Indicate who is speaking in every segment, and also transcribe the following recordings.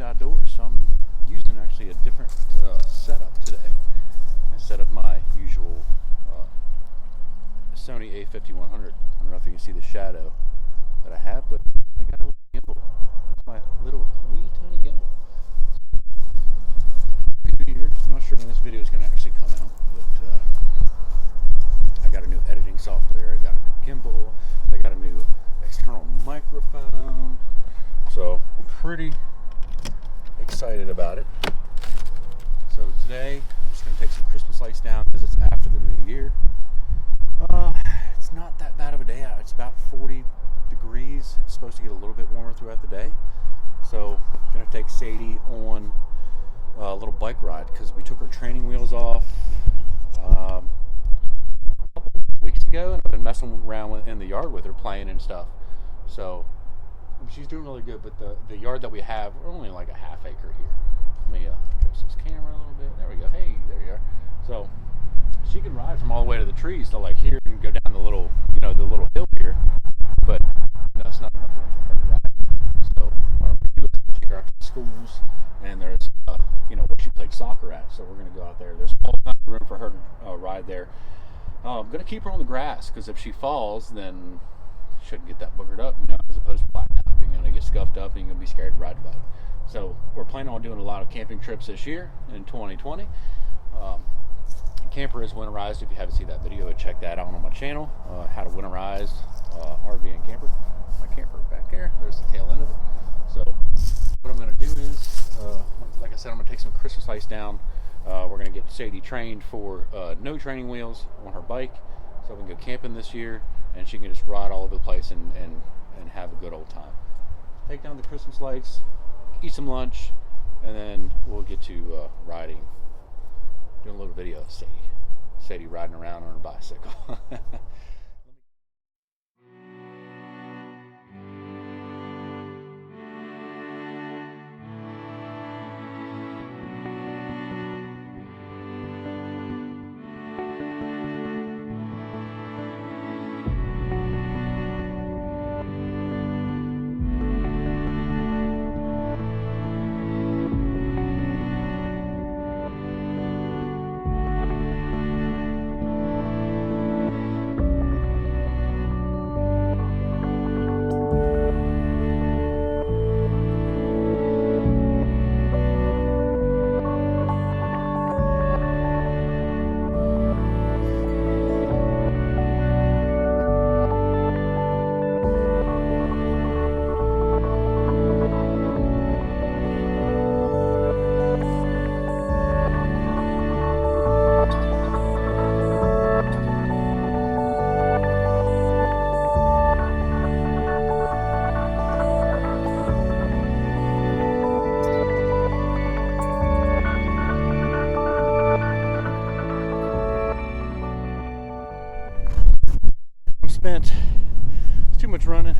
Speaker 1: outdoors. So I'm using actually a different setup today instead of my usual Sony A5100. I don't know if you can see the shadow that I have, but I got a little gimbal. It's my little wee tiny gimbal. I'm not sure when this video is going to actually come out, but I got a new editing software, I got a new gimbal, I got a new external microphone, so I'm pretty excited about it. So today I'm just going to take some Christmas lights down because it's after the new year. It's not that bad of a day out. It's about 40 degrees. It's supposed to get a little bit warmer throughout the day. So I'm going to take Sadie on a little bike ride because we took her training wheels off a couple weeks ago, and I've been messing around in the yard with her, playing and stuff. So she's doing really good, but the yard that we have, we're only like a half acre here. Let me adjust this camera a little bit. There we go. Hey, there you are. So she can ride from all the way to the trees to like here and go down the little, the little hill here, but it's not enough room for her to ride. So what I'm going to do is take her out to the schools, and there's where she played soccer at, so we're going to go out there. There's all kinds of room for her to ride there. I'm going to keep her on the grass because if she falls, then she shouldn't get that boogered up, as opposed to blacktop. You're going to get scuffed up and you're going to be scared to ride the bike. So we're planning on doing a lot of camping trips this year in 2020. Camper is winterized. If you haven't seen that video, check that out on my channel. How to winterize RV and camper. My camper back there. There's the tail end of it. So what I'm going to do is, like I said, I'm going to take some Christmas lights down. We're going to get Sadie trained for no training wheels on her bike, so we can go camping this year, and she can just ride all over the place and have a good old time. Take down the Christmas lights, eat some lunch, and then we'll get to riding. Doing a little video of Sadie riding around on her bicycle. It's too much running.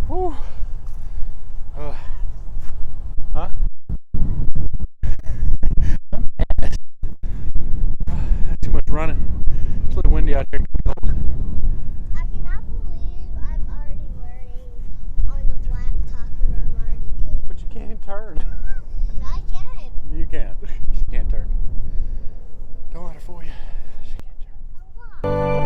Speaker 1: Woo. Huh? I'm ass. Too much running. It's really windy out there.
Speaker 2: I cannot believe I'm already learning on the blacktop and I'm already good.
Speaker 1: But you can't turn.
Speaker 2: I can.
Speaker 1: You can't. She can't turn. Don't let her fool you. She can't turn.
Speaker 2: Oh, wow.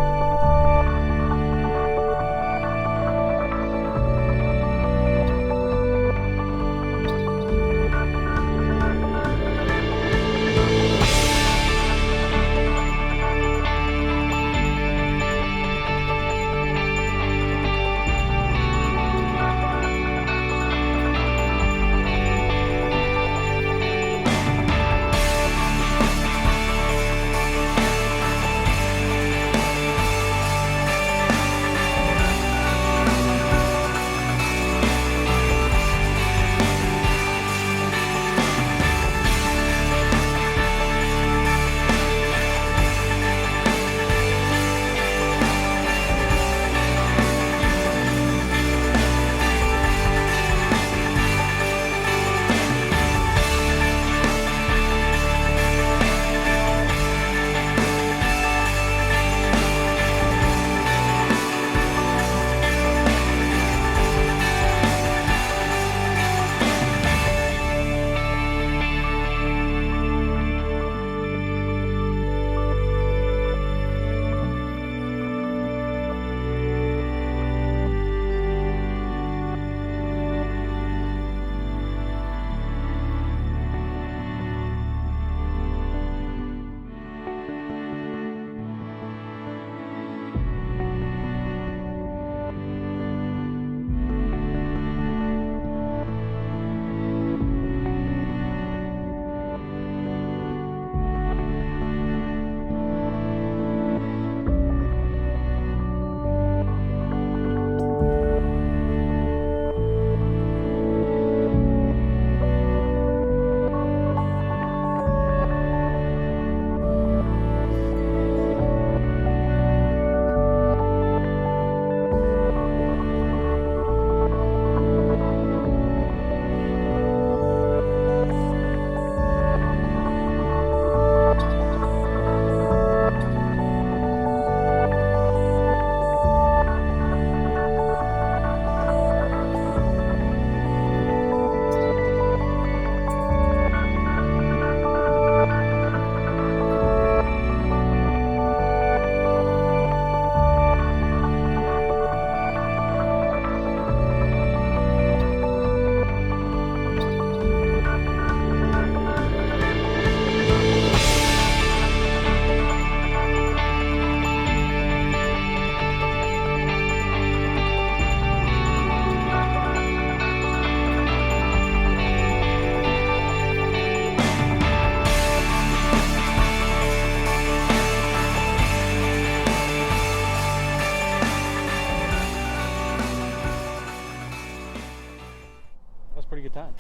Speaker 1: good time.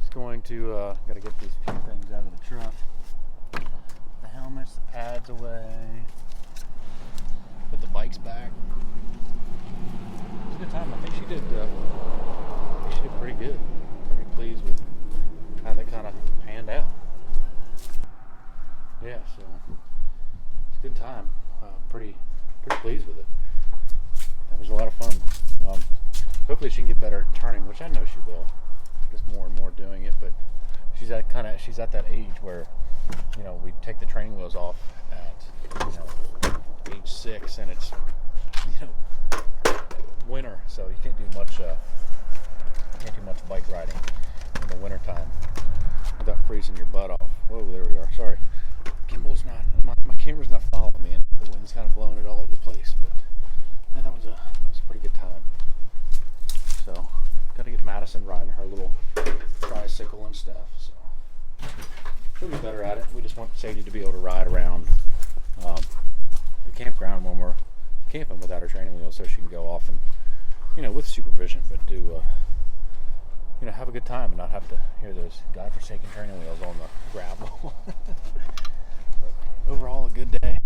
Speaker 1: Just going to gotta get these few things out of the truck. The helmets, the pads away. Put the bikes back. It's a good time. I think she did pretty good. Pretty pleased with how that kind of panned out. Yeah, so it's a good time. Pretty pleased with it. That was a lot of fun. Hopefully she can get better at turning, which I know she will. Just more and more doing it, but she's at that age where, you know, we take the training wheels off at, you know, age 6, and it's, you know, winter, so you can't do much bike riding in the winter time without freezing your butt off. Whoa, there we are. Sorry, gimbal's not, my camera's not following me, and the wind's kind of blowing it all over the place. But yeah, that was a pretty good time. So got to get Madison riding her little tricycle and stuff. So she'll be better at it. We just want Sadie to be able to ride around the campground when we're camping without her training wheels, so she can go off and, you know, with supervision, but do you know, have a good time and not have to hear those godforsaken training wheels on the gravel. But overall, a good day.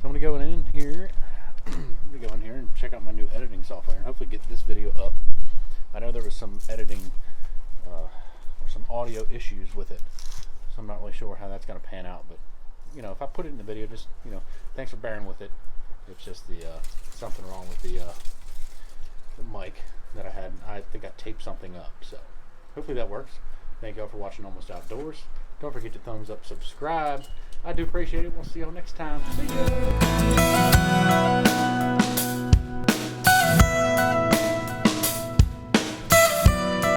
Speaker 1: So I'm gonna go in here. And check out my new editing software and hopefully get this video up. I know there was some editing or some audio issues with it, so I'm not really sure how that's gonna pan out. But you know, if I put it in the video, just, you know, thanks for bearing with it. It's just the something wrong with the mic that I had. I think I taped something up, so hopefully that works. Thank you all for watching Almost Outdoors. Don't forget to thumbs up, subscribe. I do appreciate it. We'll see y'all next time. See ya.